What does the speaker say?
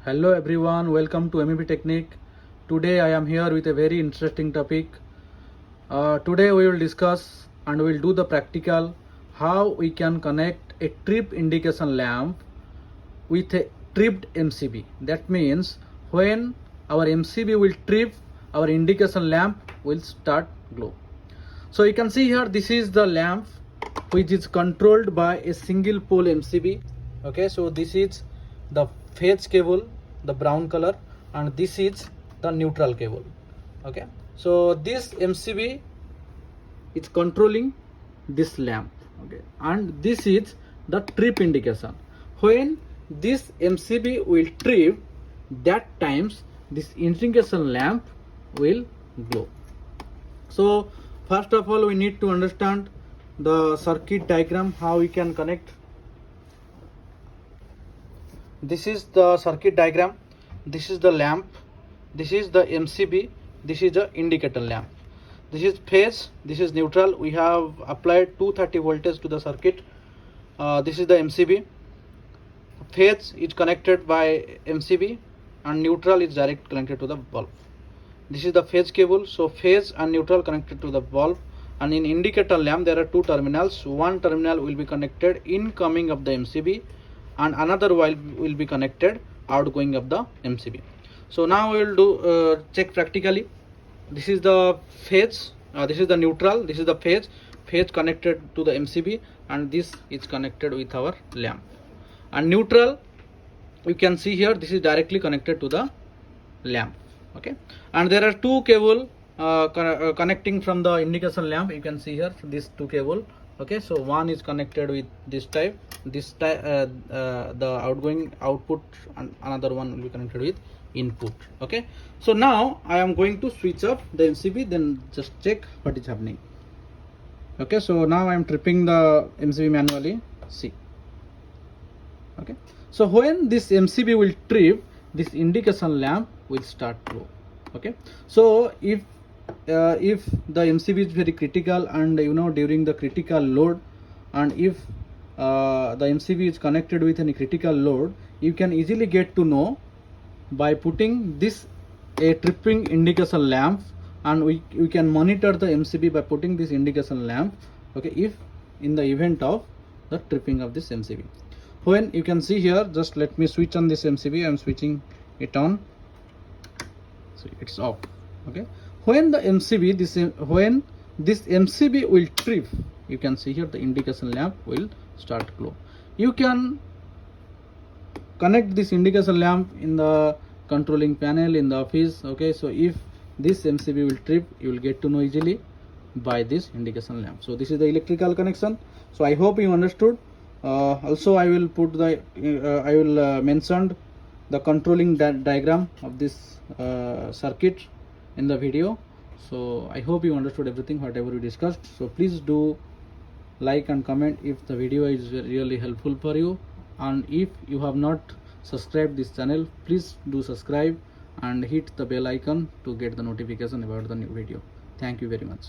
Hello everyone, welcome to MCB Technique. Today I am here with a very interesting topic. Today we will discuss and we will do the practical how we can connect a trip indication lamp with a tripped MCB. That means when our MCB will trip, our indication lamp will start glow. So you can see here, this is the lamp which is controlled by a single pole MCB. Okay, so this is the phase cable, the brown color, and this is the neutral cable. Okay, so this MCB is controlling this lamp. Okay, and this is the trip indication. When this MCB will trip, that times this indication lamp will glow. So first of all, we need to understand the circuit diagram, how we can connect. This is the circuit diagram. This is the lamp. This is the MCB. This is the indicator lamp. This is phase. This is neutral. We have applied 230 voltage to the circuit. This is the MCB. Phase is connected by MCB and neutral is direct connected to the bulb. This is the phase cable. So phase and neutral connected to the bulb. And in indicator lamp there are two terminals. One terminal will be connected incoming of the MCB and another will be connected outgoing of the MCB. So now we will do check practically. This is the phase, this is the neutral, this is the phase connected to the MCB, and this is connected with our lamp. And neutral, you can see here, this is directly connected to the lamp. Okay, and there are two cable connecting from the indication lamp. You can see here these two cable. Okay, so one is connected with this type, the outgoing output, and another one will be connected with input. Okay, so now I am going to switch off the MCB, then just check what is happening. Okay, so now I am tripping the MCB manually. See. Okay, so when this MCB will trip, this indication lamp will start glow. Okay, so if the MCB is very critical and during the critical load, and if the MCB is connected with any critical load, you can easily get to know by putting this a tripping indication lamp, and we can monitor the MCB by putting this indication lamp. Okay, if in the event of the tripping of this MCB, when you can see here, just let me switch on this MCB. I am switching it on, so it's off. Okay, when the MCB when this MCB will trip, you can see here the indication lamp will start glow. You can connect this indication lamp in the controlling panel in the office. Okay, so if this MCB will trip, you will get to know easily by this indication lamp. So this is the electrical connection. So I hope you understood. Also I will put the I will mention the controlling diagram of this circuit in the video. So I hope you understood everything whatever we discussed. So please do like and comment if the video is really helpful for you, and if you have not subscribed this channel, please do subscribe and hit the bell icon to get the notification about the new video. Thank you very much.